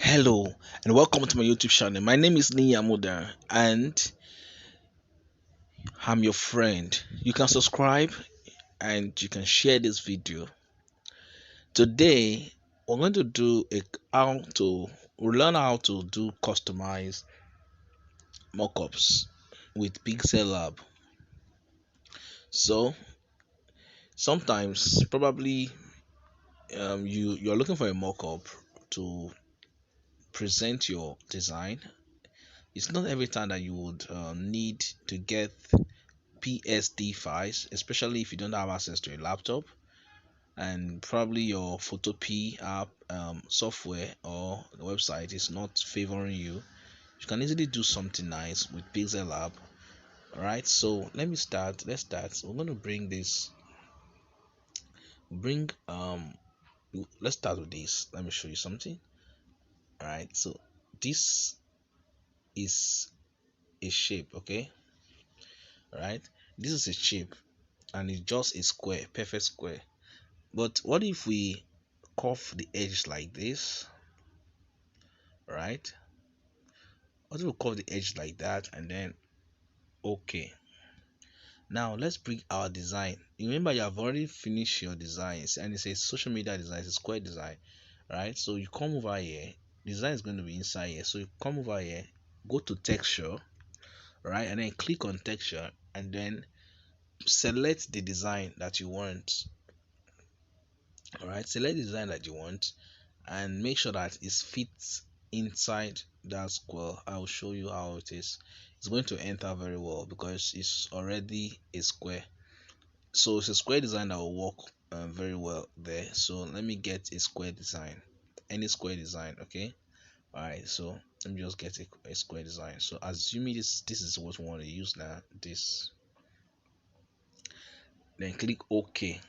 Hello and welcome to my YouTube channel. My name is Niyamuda and I'm your friend. You can subscribe and you can share this video. Today we're going to do a how to learn how to do customized mockups with PixelLab. So sometimes probably you're looking for a mockup to present your design. It's not every time that you would need to get PSD files, especially if you don't have access to a laptop and probably your Photopea app software or the website is not favoring you. You can easily do something nice with PixelLab. Alright, so let's start. We're going to bring let's start with this. Let me show you something. Alright, so this is a shape. Okay, right, this is a shape and it's just a square, perfect square. But what if we curve the edge like this? Right, what if we curve the edge like that and then okay. Now let's bring our design. Remember, you have already finished your designs and it says social media design, it's square design, right? So you come over here, design is going to be inside here, so you come over here, go to texture, right, and then click on texture and then select the design that you want. All right, select the design that you want and make sure that it fits inside that square. I'll show you how it is. It's going to enter very well because it's already a square, so it's a square design that will work very well there. So let me get a square design, any square design. Okay, all right, so let me just get a square design. So assuming this is what we want to use now, this, then click OK.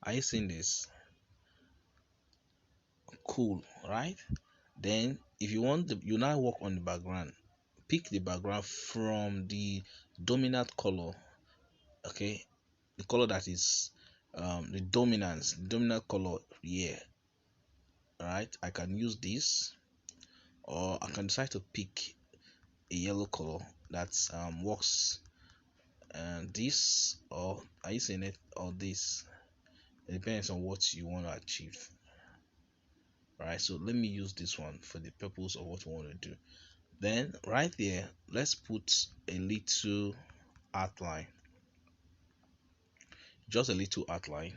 Are you seeing this? Cool, right? Then if you want you now work on the background. Pick the background from the dominant color. Okay, the color that is the dominant color here. Right, I can use this, or I can decide to pick a yellow color that works, this, or are you saying it, or this? It depends on what you want to achieve. Right, so let me use this one for the purpose of what we want to do. Then right there, let's put a little outline, just a little outline.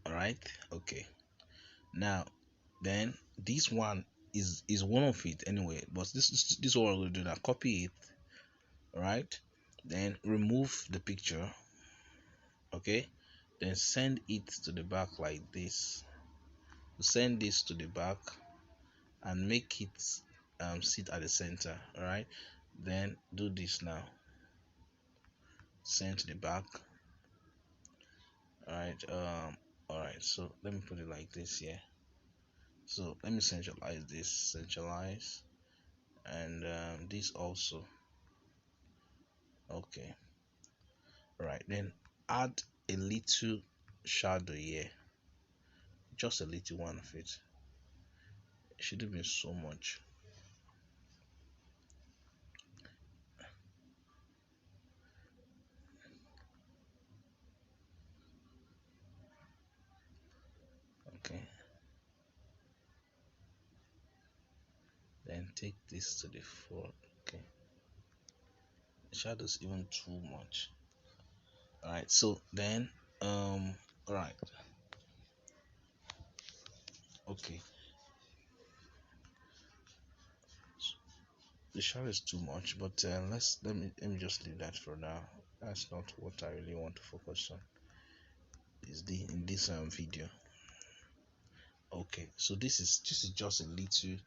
All right, okay. Now then this one is one of it anyway, but this is what we're going to do now. Copy it. All right, then remove the picture. Okay, then send it to the back like this. Send this to the back and make it sit at the center. All right, then do this now, send to the back. All right, so let me put it like this here. So let me centralize this, and this also. Okay, right, then add a little shadow here, just a little one of it. It shouldn't be so much. Okay, then take this to the front. Okay, the shadow's even too much. All right, so then all right, okay, the shadow is too much, but let me just leave that for now. That's not what I really want to focus on is the in this video. Okay, so this is just a little,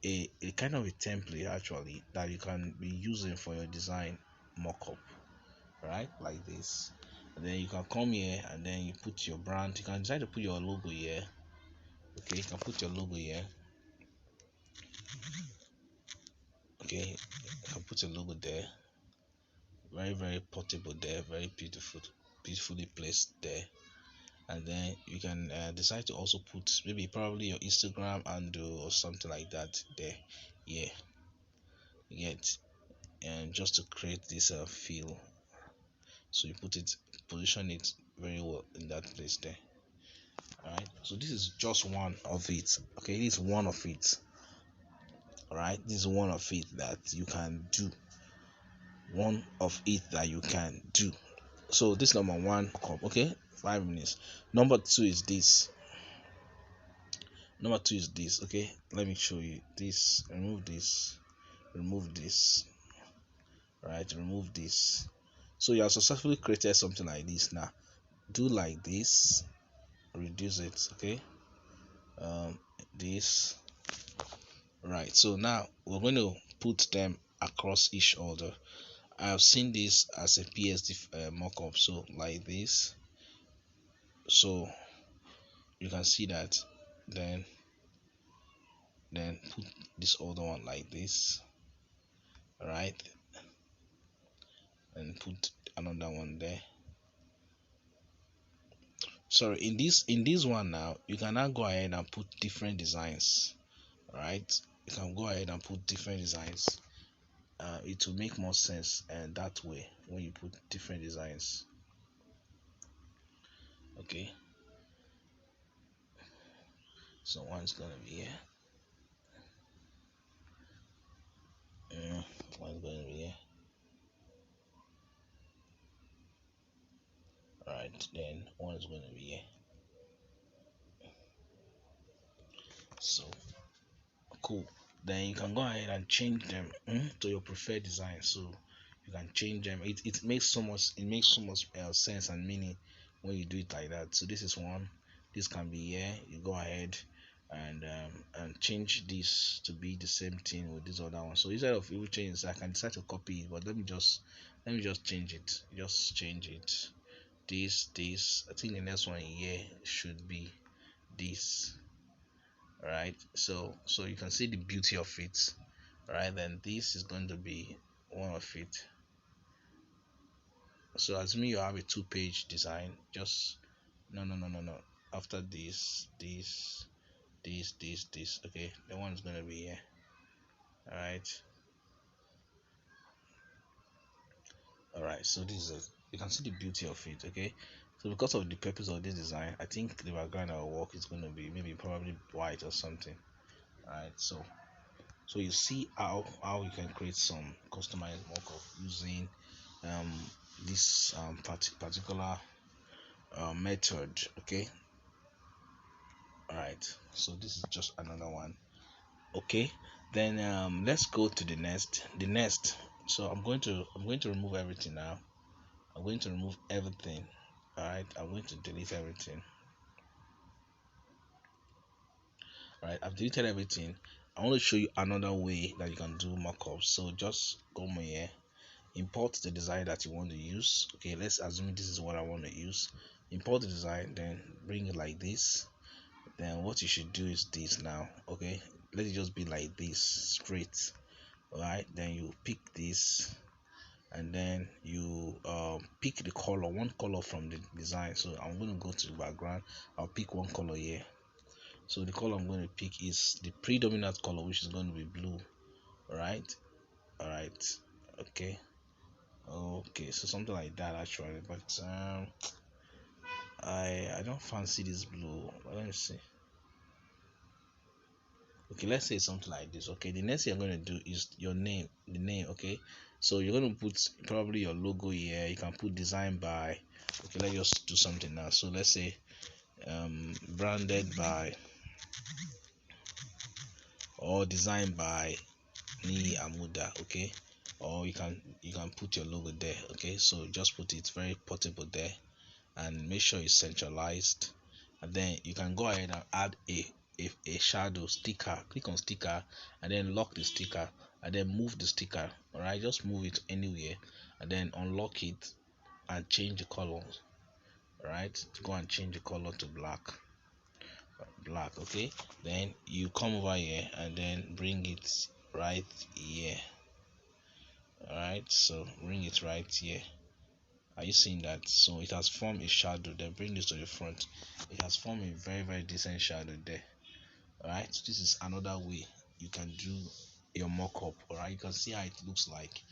a kind of a template actually that you can be using for your design mockup, right, like this. And then you can come here and then you put your brand. You can decide to put your logo here. Okay, you can put your logo here. Okay, you can put your logo there. Very, very portable there, very beautifully placed there. and then you can decide to also put maybe probably your Instagram handle or something like that there. Yeah, you get, and just to create this feel, so you put it, position it very well in that place there. All right, so this is just one of it. Okay, this is one of it. All right, this is one of it that you can do, one of it that you can do. So this number one cup, okay, 5 minutes. Number two is this. Number two is this. Okay, let me show you this. Remove this, remove this, right, remove this. So you have successfully created something like this. Now do like this, reduce it. Okay, um this, right. So now we're going to put them across each other. I have seen this as a PSD mockup, so like this. So you can see that. Then put this other one like this, right, and put another one there. Sorry, in this one now you can now go ahead and put different designs, right? You can go ahead and put different designs. It will make more sense and that way when you put different designs. Okay, so one's gonna be here, one's gonna be here, right, then one's gonna be here. So cool, then you can go ahead and change them to your preferred design. So you can change them. It makes so much, sense and meaning when you do it like that. So this is one, this can be here. You go ahead and change this to be the same thing with this other one. So instead of even change, I can decide to copy it, but let me just change it, just change it. This I think the next one here should be this, right? So you can see the beauty of it, right? Then this is going to be one of it. So assuming you have a two-page design, just no, after this, okay, the one's gonna be here. All right, so this is it. You can see the beauty of it. Okay, so because of the purpose of this design, I think the background of our work is going to be maybe probably white or something. All right, so you see how you can create some customized mockup using um this particular method. Okay, all right, so this is just another one. Okay, then let's go to the next. So I'm going to remove everything now. I'm going to remove everything. All right, I'm going to delete everything. All right, I've deleted everything. I want to show you another way that you can do mockups. So just go here, import the design that you want to use. Okay, let's assume this is what I want to use. Import the design, then bring it like this. Then what you should do is this now. Okay, let it just be like this, straight. All right, then you pick this, and then you pick the color, one color from the design. So I'm going to go to the background. I'll pick one color here. So the color I'm going to pick is the predominant color, which is going to be blue. All right, okay, so something like that actually, but I don't fancy this blue. But let me see. Okay, let's say something like this. Okay, the next thing I'm going to do is your name, the name. Okay, so you're going to put probably your logo here. You can put design by. Okay, let's just do something now. So let's say branded by or designed by Ni Amuda. Okay, or you can put your logo there. Okay, so just put it very portable there and make sure it's centralized, and then you can go ahead and add a shadow sticker. Click on sticker and then lock the sticker and then move the sticker. All right, just move it anywhere and then unlock it and change the color. All right, go and change the color to black. Okay, then you come over here and then bring it right here. All right, so bring it right here Are you seeing that? So it has formed a shadow. Then bring this to the front. It has formed a very decent shadow there. Alright, so this is another way you can do your mock-up. Alright, you can see how it looks like.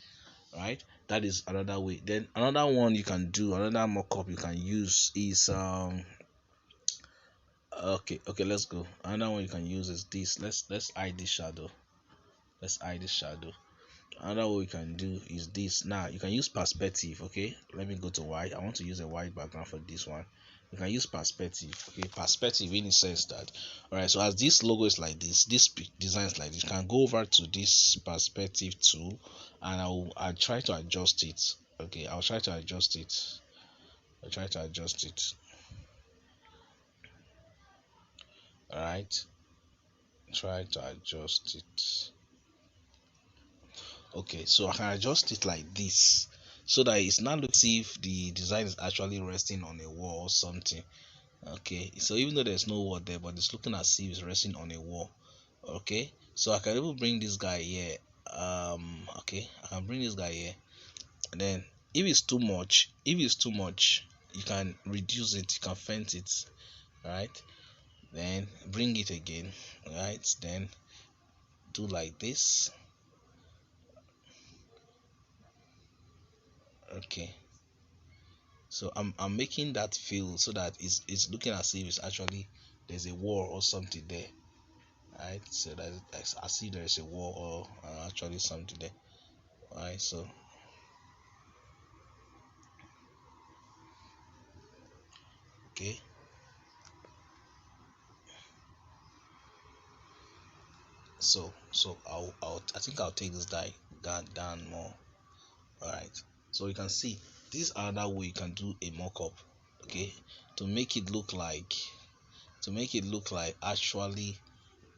Right, that is another way. Then another one you can do, another mock-up you can use is okay, let's go. Another one you can use is this. Let's hide this shadow. Let's hide this shadow. Another way you can do is this. Now you can use perspective. Okay, let me go to white. I want to use a white background for this one. You can use perspective. Okay, perspective in the sense that, all right, so as this logo is like this design is like this, you can go over to this perspective tool and I'll try to adjust it. Okay, I'll try to adjust it. I'll try to adjust it. All right, try to adjust it. Okay, so I can adjust it like this so that it's not looks if the design is actually resting on a wall or something. Okay, so even though there's no wall there, but it's looking as if it's resting on a wall. Okay, so I can even bring this guy here. Okay, I can bring this guy here, and then if it's too much, you can reduce it, you can fence it. Right, then bring it again. Right, then do like this. Okay, so I'm making that feel so that it's looking as if it's actually there's a wall or something there. Right, so that I see there is a wall or actually something there. Right, so okay, so I think I'll take this guy down more. All right, so you can see this is another way you can do a mock-up. Okay, to make it look like actually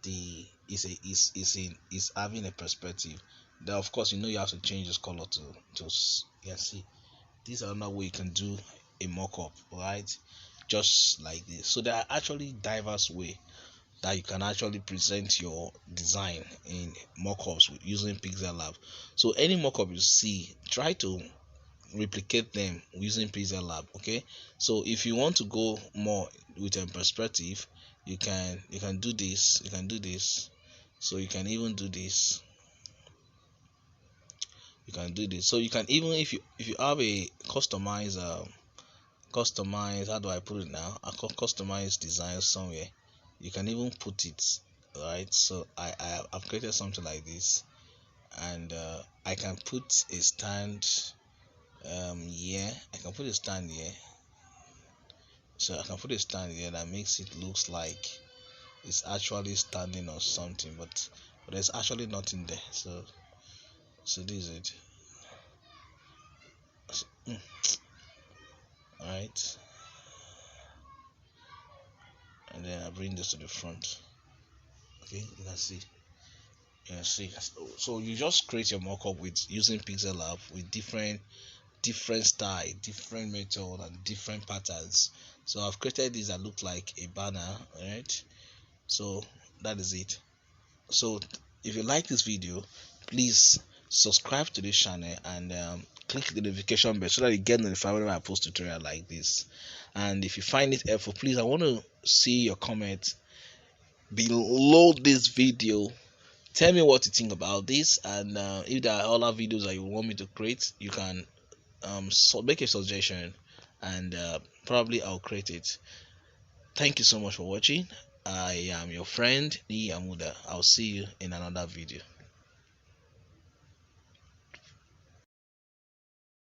the is having a perspective. Then of course you have to change this color to yeah, see, this is another way you can do a mock-up, right? Just like this. So there are actually diverse way that you can actually present your design in mockups using PixelLab. So any mockup you see, try to replicate them using PixelLab. Okay, so if you want to go more with a perspective, you can do this. You can do this. So you can even do this. You can do this. So you can even if you have a customize, how do I put it now, I call customize design somewhere, you can even put it. Right, so I've created something like this, and I can put a stand here. I can put a stand here, so I can put a stand here that makes it looks like it's actually standing or something, but there's actually nothing there. So this is it. So, all right, and then I bring this to the front. Okay, you can see. So you just create your mockup with using PixelLab with different style, different method, and different patterns. So I've created this that look like a banner. Alright, so that is it. So if you like this video, please subscribe to this channel and click the notification bell so that you get notified whenever I post tutorial like this. And if you find it helpful, please, I want to see your comment below this video. Tell me what you think about this, and if there are other videos that you want me to create, you can so make a suggestion, and probably I'll create it. Thank you so much for watching. I am your friend Ni Amuda. I'll see you in another video.